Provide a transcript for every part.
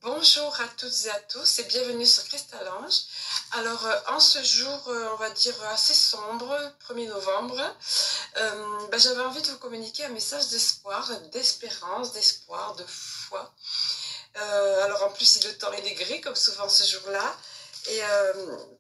Bonjour à toutes et à tous et bienvenue sur Cristal-Ange. Alors en ce jour, on va dire assez sombre, 1er novembre, j'avais envie de vous communiquer un message d'espoir, d'espérance, d'espoir, de foi. Alors en plus, le temps est gris comme souvent ce jour-là. Et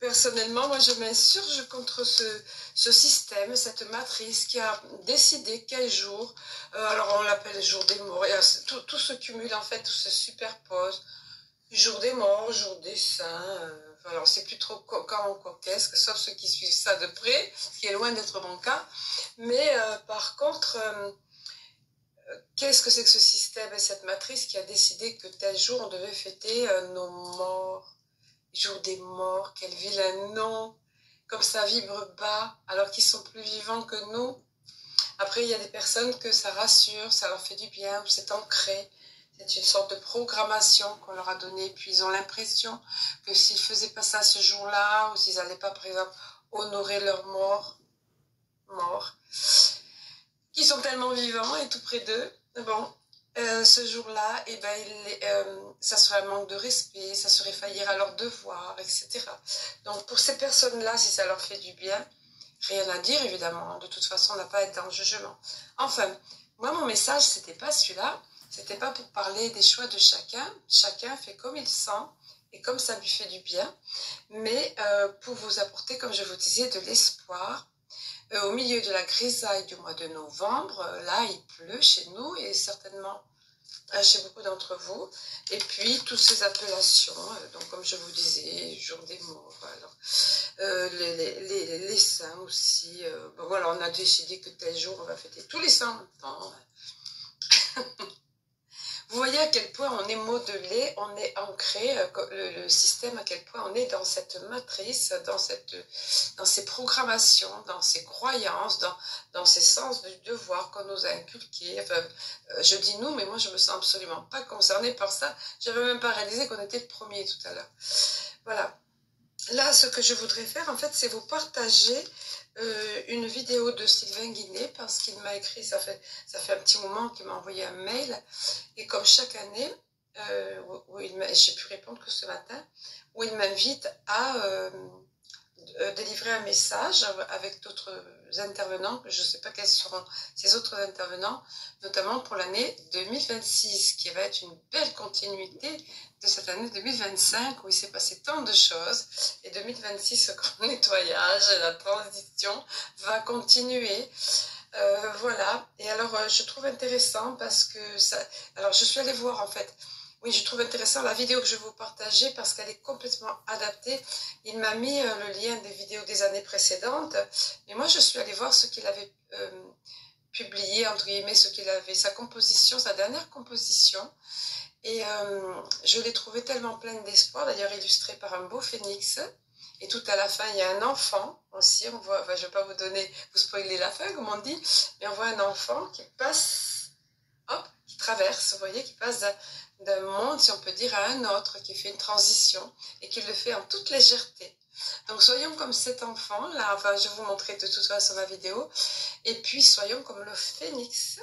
personnellement, moi je m'insurge contre ce système, cette matrice qui a décidé quel jour, alors on l'appelle jour des morts, et tout se cumule en fait, tout se superpose, jour des morts, jour des saints, alors on ne sait plus trop quand ou quoi qu'est-ce, sauf ceux qui suivent ça de près, ce qui est loin d'être mon cas, mais par contre, qu'est-ce que c'est que ce système et cette matrice qui a décidé que tel jour on devait fêter nos morts? Jour des morts, quel vilain nom, comme ça vibre bas, alors qu'ils sont plus vivants que nous. Après, il y a des personnes que ça rassure, ça leur fait du bien, c'est ancré. C'est une sorte de programmation qu'on leur a donnée, puis ils ont l'impression que s'ils ne faisaient pas ça ce jour-là, ou s'ils n'allaient pas, par exemple, honorer leurs morts, qui sont tellement vivants et tout près d'eux, bon, ce jour-là, ça serait un manque de respect, ça serait faillir à leurs devoirs, etc. Donc pour ces personnes-là, si ça leur fait du bien, rien à dire évidemment, de toute façon on n'a pas à être dans le jugement. Enfin, moi mon message c'était pas celui-là, c'était pas pour parler des choix de chacun, chacun fait comme il sent et comme ça lui fait du bien, mais pour vous apporter, comme je vous disais, de l'espoir. Au milieu de la grisaille du mois de novembre, là il pleut chez nous et certainement chez beaucoup d'entre vous. Et puis toutes ces appellations, donc comme je vous disais, jour des morts, alors, les saints aussi. Bon, voilà, on a décidé que tel jour on va fêter tous les saints en même temps. Vous voyez à quel point on est modelé, on est ancré, le système, à quel point on est dans cette matrice, dans ces programmations, dans ces croyances, dans ces sens du devoir qu'on nous a inculqués. Enfin, je dis nous, mais moi je me sens absolument pas concernée par ça. J'avais même pas réalisé qu'on était le premier tout à l'heure. Voilà. Là, ce que je voudrais faire, en fait, c'est vous partager une vidéo de Sylvain Guinet, parce qu'il m'a écrit, ça fait un petit moment qu'il m'a envoyé un mail, et comme chaque année, j'ai pu répondre que ce matin, où il m'invite à délivrer un message avec d'autres intervenants, je ne sais pas quels seront ces autres intervenants, notamment pour l'année 2026, qui va être une belle continuité de cette année 2025, où il s'est passé tant de choses, et 2026, le grand nettoyage, la transition va continuer. Voilà, et alors je trouve intéressant parce que ça... Alors je suis allée voir en fait, oui, je trouve intéressant la vidéo que je vais vous partager parce qu'elle est complètement adaptée. Il m'a mis le lien des vidéos des années précédentes, mais moi je suis allée voir ce qu'il avait publié, entre guillemets, sa composition, sa dernière composition, et je l'ai trouvé tellement pleine d'espoir, d'ailleurs illustrée par un beau phénix. Et tout à la fin, il y a un enfant aussi, on voit, enfin, je ne vais pas vous spoiler la fin, comme on dit, mais on voit un enfant qui passe, hop, qui traverse, vous voyez, qui passe d'un monde, si on peut dire, à un autre, qui fait une transition, et qui le fait en toute légèreté. Donc soyons comme cet enfant, là, enfin je vais vous montrer de toute façon la vidéo, et puis soyons comme le phénix,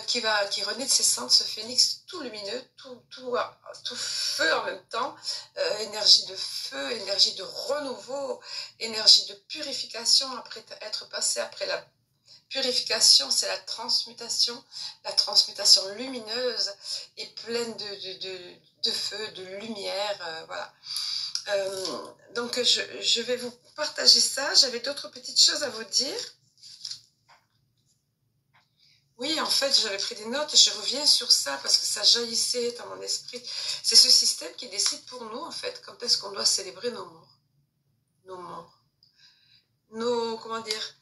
qui renaît de ses cendres, ce phénix tout lumineux, tout feu en même temps, énergie de feu, énergie de renouveau, énergie de purification, après être passé après la purification, c'est la transmutation lumineuse et pleine de feu, de lumière, voilà. Donc je vais vous partager ça, j'avais d'autres petites choses à vous dire. Oui, en fait, j'avais pris des notes et je reviens sur ça parce que ça jaillissait dans mon esprit. C'est ce système qui décide pour nous, en fait, quand est-ce qu'on doit célébrer nos morts. Nos morts. Comment dire,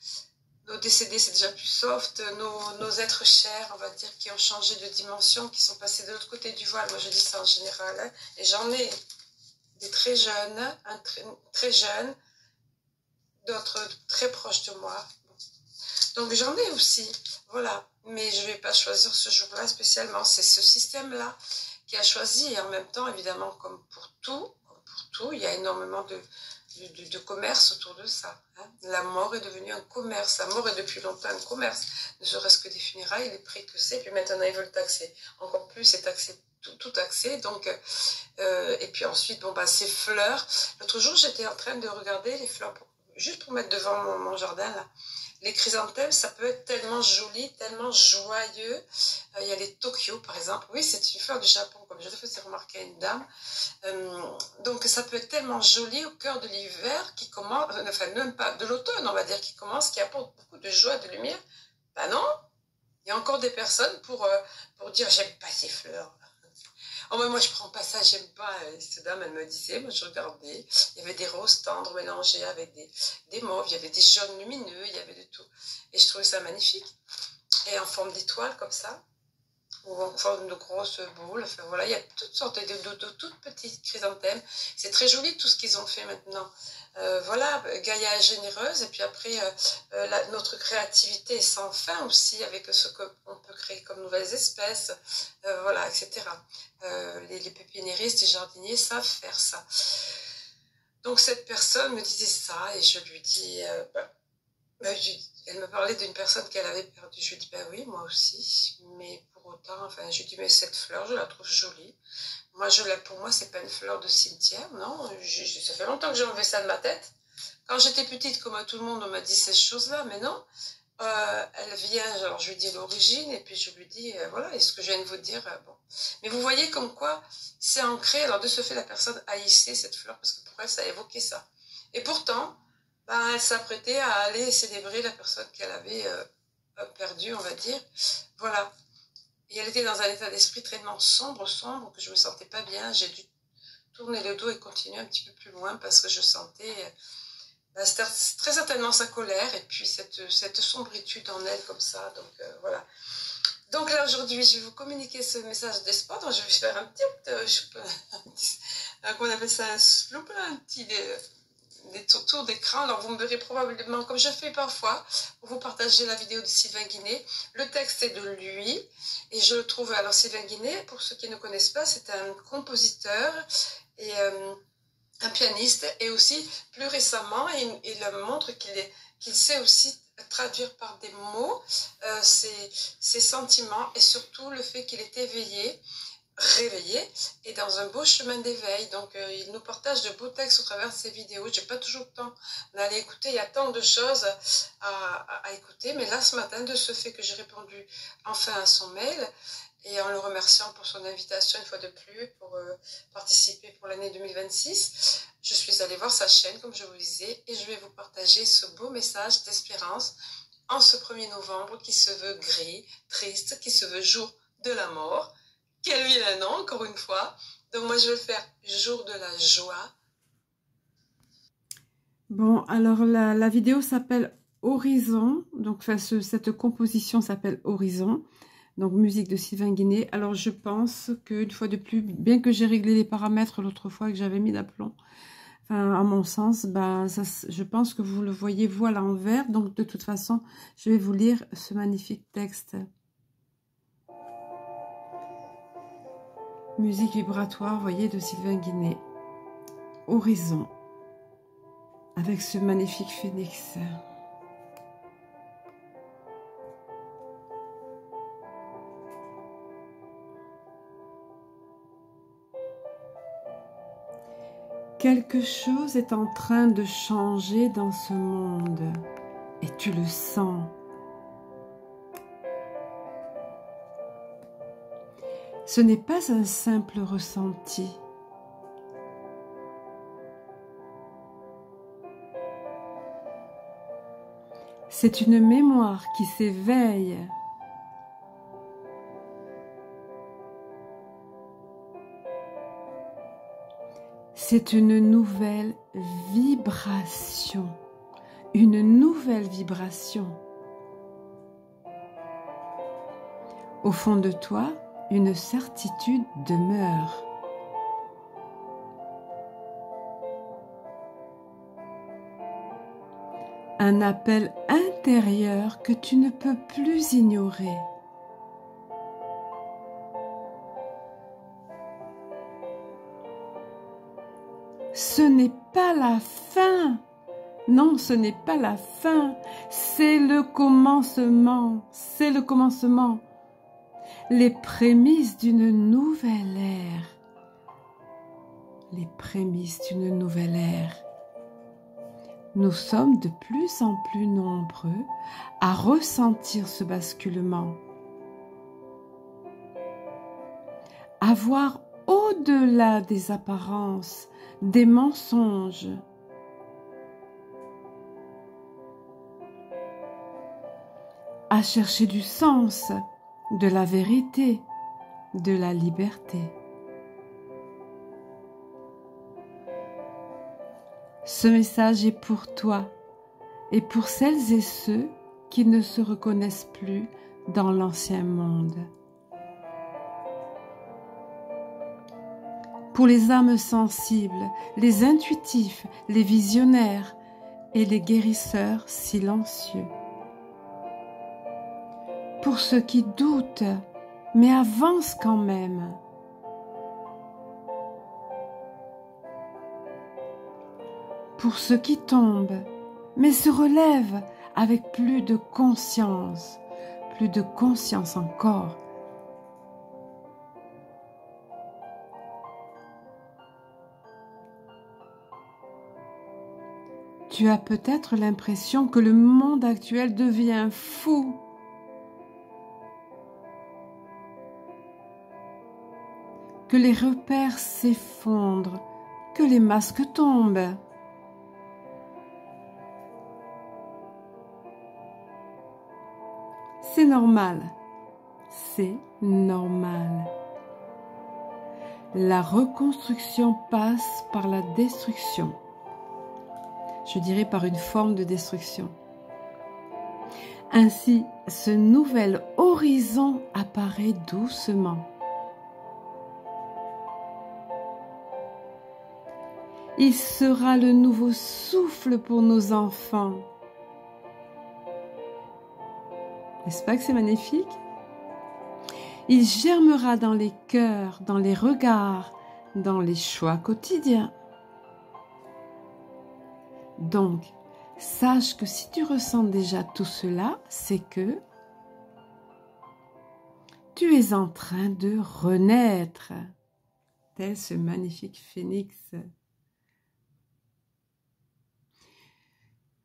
nos décédés, c'est déjà plus soft, nos êtres chers, on va dire, qui ont changé de dimension, qui sont passés de l'autre côté du voile. Moi, je dis ça en général, hein, et j'en ai des très jeunes, très jeunes, d'autres très proches de moi. Donc, j'en ai aussi, voilà. Mais je ne vais pas choisir ce jour-là spécialement. C'est ce système-là qui a choisi. Et en même temps, évidemment, comme pour tout, il y a énormément de commerce autour de ça. Hein. La mort est devenue un commerce. La mort est depuis longtemps un commerce. Ne serait-ce que des funérailles, les prix que c'est. Puis maintenant, ils veulent taxer encore plus et taxer tout accès. Donc, et puis ensuite, bon, bah, ces fleurs. L'autre jour, j'étais en train de regarder les fleurs, juste pour mettre devant mon jardin, là. Les chrysanthèmes, ça peut être tellement joli, tellement joyeux. Il y a les Tokyo, par exemple. Oui, c'est une fleur du Japon, comme je le faisais remarquer à une dame. Donc, ça peut être tellement joli au cœur de l'hiver, qui commence, enfin, même pas de l'automne, on va dire, qui commence, qui apporte beaucoup de joie, de lumière. Ben non, il y a encore des personnes pour dire, j'aime pas ces fleurs. Oh, mais moi, je prends pas ça, j'aime pas. Cette dame, elle me disait, moi, je regardais, il y avait des roses tendres mélangées avec des mauves, il y avait des jaunes lumineux, il y avait de tout. Et je trouvais ça magnifique. Et en forme d'étoile, comme ça, ou en forme de grosses boules. Enfin, voilà, il y a toutes sortes de toutes petites chrysanthèmes. C'est très joli tout ce qu'ils ont fait maintenant. Voilà, Gaïa est généreuse, et puis après, notre créativité est sans fin aussi, avec ce qu'on peut créer comme nouvelles espèces, voilà, etc. Les pépiniéristes et jardiniers savent faire ça. Donc cette personne me disait ça, et je lui dis, elle me parlait d'une personne qu'elle avait perdue. Je lui dis, ben oui, moi aussi, mais pour autant, enfin, je lui dis, mais cette fleur, je la trouve jolie. Moi, pour moi, c'est pas une fleur de cimetière, non. Ça fait longtemps que j'ai enlevé ça de ma tête. Quand j'étais petite, comme à tout le monde, on m'a dit ces choses-là, mais non. Elle vient, alors je lui dis l'origine, et puis je lui dis, voilà, et ce que je viens de vous dire, bon. Mais vous voyez comme quoi c'est ancré, alors de ce fait, la personne haïssait cette fleur, parce que pour elle, ça évoquait ça. Et pourtant, ben, elle s'apprêtait à aller célébrer la personne qu'elle avait perdue, on va dire. Voilà. Et elle était dans un état d'esprit tellement sombre, que je me sentais pas bien. J'ai dû tourner le dos et continuer un petit peu plus loin, parce que je sentais... c'était très certainement sa colère, et puis cette sombritude en elle, comme ça. Donc, voilà. Donc là, aujourd'hui, je vais vous communiquer ce message d'espoir. Donc, je vais faire un petit qu'on appelle ça un sloop, un petit des tours d'écran. Alors, vous me verrez probablement, comme je fais parfois, pour vous partager la vidéo de Sylvain Guinet. Le texte est de lui, et je le trouve... Alors, Sylvain Guinet, pour ceux qui ne connaissent pas, c'est un compositeur et... un pianiste, et aussi plus récemment, il montre qu'il sait aussi traduire par des mots ses sentiments, et surtout le fait qu'il est réveillé, et dans un beau chemin d'éveil. Donc il nous partage de beaux textes au travers de ses vidéos. J'ai pas toujours le temps d'aller écouter, il y a tant de choses à écouter, mais là ce matin, de ce fait que j'ai répondu enfin à son mail, et en le remerciant pour son invitation une fois de plus pour participer pour l'année 2026, je suis allée voir sa chaîne, comme je vous le disais, et je vais vous partager ce beau message d'espérance en ce 1er novembre qui se veut gris, triste, qui se veut jour de la mort. Quel vilain nom, encore une fois. Donc moi, je vais le faire jour de la joie. Bon, alors la vidéo s'appelle Horizon. Donc cette composition s'appelle Horizon. Donc musique de Sylvain Guinet. Alors je pense qu'une fois de plus, bien que j'ai réglé les paramètres l'autre fois et que j'avais mis d'aplomb, enfin, à mon sens, ben, je pense que vous le voyez voile en vert. Donc de toute façon, je vais vous lire ce magnifique texte. Musique vibratoire, voyez, de Sylvain Guinet. Horizon. Avec ce magnifique phénix. Quelque chose est en train de changer dans ce monde. Et tu le sens. Ce n'est pas un simple ressenti. C'est une mémoire qui s'éveille. C'est une nouvelle vibration. Une nouvelle vibration. Au fond de toi, une certitude demeure. Un appel intérieur que tu ne peux plus ignorer. Ce n'est pas la fin. Non, ce n'est pas la fin. C'est le commencement. C'est le commencement. les prémices d'une nouvelle ère. Les prémices d'une nouvelle ère. Nous sommes de plus en plus nombreux à ressentir ce basculement, à voir au-delà des apparences, des mensonges, à chercher du sens, de la vérité, de la liberté. Ce message est pour toi et pour celles et ceux qui ne se reconnaissent plus dans l'ancien monde. Pour les âmes sensibles, les intuitifs, les visionnaires et les guérisseurs silencieux. Pour ceux qui doutent, mais avancent quand même. Pour ceux qui tombent, mais se relèvent avec plus de conscience encore. Tu as peut-être l'impression que le monde actuel devient fou. Que les repères s'effondrent, que les masques tombent. C'est normal, c'est normal. La reconstruction passe par la destruction. Je dirais par une forme de destruction. Ainsi, ce nouvel horizon apparaît doucement. Il sera le nouveau souffle pour nos enfants. N'est-ce pas que c'est magnifique? Il germera dans les cœurs, dans les regards, dans les choix quotidiens. Donc, sache que si tu ressens déjà tout cela, c'est que tu es en train de renaître, tel ce magnifique phénix.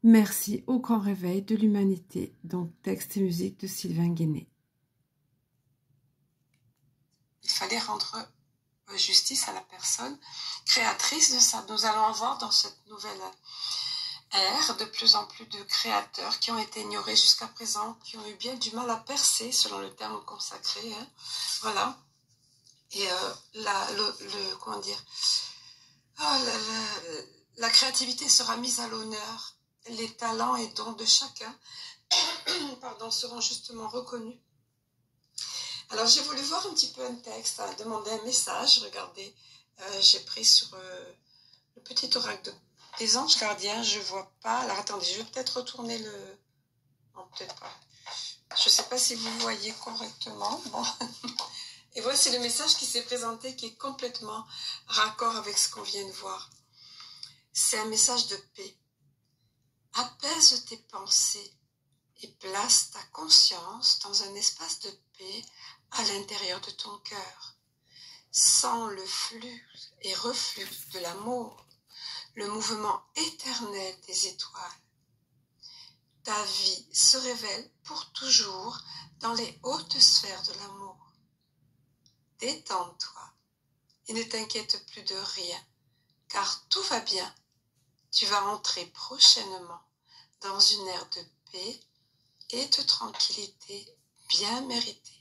Merci au grand réveil de l'humanité. Donc, texte et musique de Sylvain Guéné. Il fallait rendre justice à la personne créatrice de ça. Nous allons avoir dans cette nouvelle ère de plus en plus de créateurs qui ont été ignorés jusqu'à présent, qui ont eu bien du mal à percer, selon le terme consacré. Hein. Voilà. Et comment dire, la créativité sera mise à l'honneur. Les talents et dons de chacun seront justement reconnus. Alors j'ai voulu voir un petit peu un texte, demander un message. Regardez, j'ai pris sur le petit oracle des anges gardiens. Je vois pas. Alors attendez, je vais peut-être retourner le... Non, peut-être pas. Je ne sais pas si vous voyez correctement. Bon. Et voici le message qui s'est présenté, qui est complètement raccord avec ce qu'on vient de voir. C'est un message de paix. Apaise tes pensées et place ta conscience dans un espace de paix à l'intérieur de ton cœur. Sens le flux et reflux de l'amour, le mouvement éternel des étoiles. Ta vie se révèle pour toujours dans les hautes sphères de l'amour. Détends-toi et ne t'inquiète plus de rien, car tout va bien. Tu vas entrer prochainement dans une ère de paix et de tranquillité bien méritée.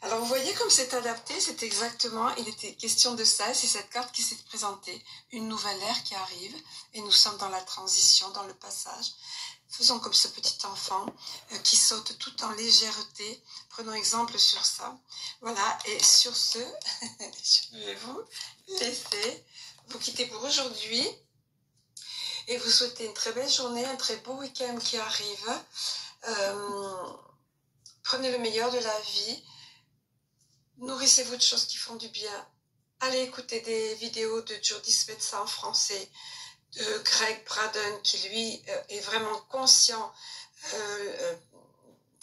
Alors vous voyez comme c'est adapté, c'est exactement, il était question de ça, c'est cette carte qui s'est présentée, une nouvelle ère qui arrive, et nous sommes dans la transition, dans le passage. Faisons comme ce petit enfant qui saute tout en légèreté, prenons exemple sur ça. Voilà, et sur ce, je vais vous laisser, vous quitter pour aujourd'hui, et vous souhaiter une très belle journée, un très beau week-end qui arrive. Prenez le meilleur de la vie. Nourrissez-vous de choses qui font du bien. Allez écouter des vidéos de Joe Dispenza en français, de Greg Braden qui lui est vraiment conscient,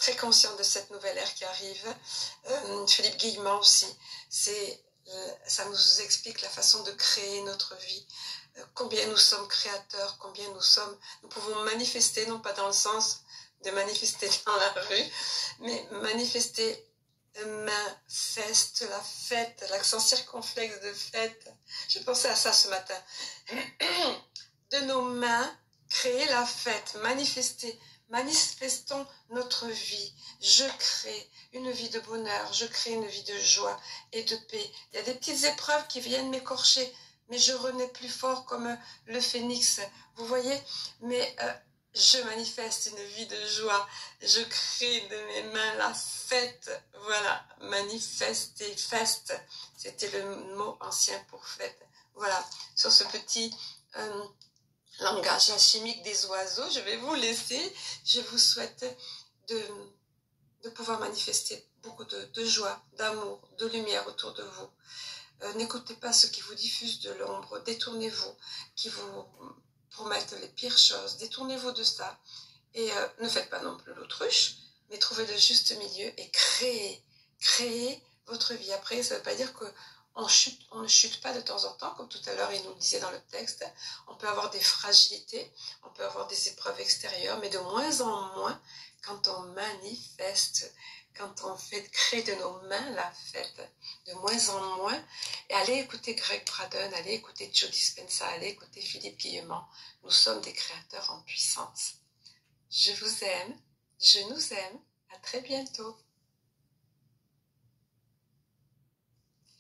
très conscient de cette nouvelle ère qui arrive. Philippe Guillemont aussi, ça nous explique la façon de créer notre vie, combien nous sommes créateurs, combien nous pouvons manifester, non pas dans le sens de manifester dans la rue, mais manifester manifeste, la fête, l'accent circonflexe de fête. Je pensais à ça ce matin. De nos mains, créer la fête, manifester. Manifestons notre vie. Je crée une vie de bonheur, je crée une vie de joie et de paix. Il y a des petites épreuves qui viennent m'écorcher, mais je renais plus fort comme le phénix. Vous voyez? Mais je manifeste une vie de joie. Je crée de mes mains la fête. Voilà, manifester, feste. C'était le mot ancien pour fête. Voilà, sur ce petit langage chimique des oiseaux, je vais vous laisser. Je vous souhaite de pouvoir manifester beaucoup de joie, d'amour, de lumière autour de vous. N'écoutez pas ceux qui vous diffusent de l'ombre. Détournez-vous, qui vous promettent les pires choses. Détournez-vous de ça. Et ne faites pas non plus l'autruche, mais trouvez le juste milieu et créez votre vie. Après, ça ne veut pas dire qu'on ne chute pas de temps en temps, comme tout à l'heure il nous le disait dans le texte. On peut avoir des fragilités, on peut avoir des épreuves extérieures, mais de moins en moins quand on manifeste, quand on fait créer de nos mains la fête, de moins en moins. Et allez écouter Greg Braden, allez écouter Joe Dispenza, allez écouter Philippe Guillemont. Nous sommes des créateurs en puissance. Je vous aime, je nous aime. À très bientôt.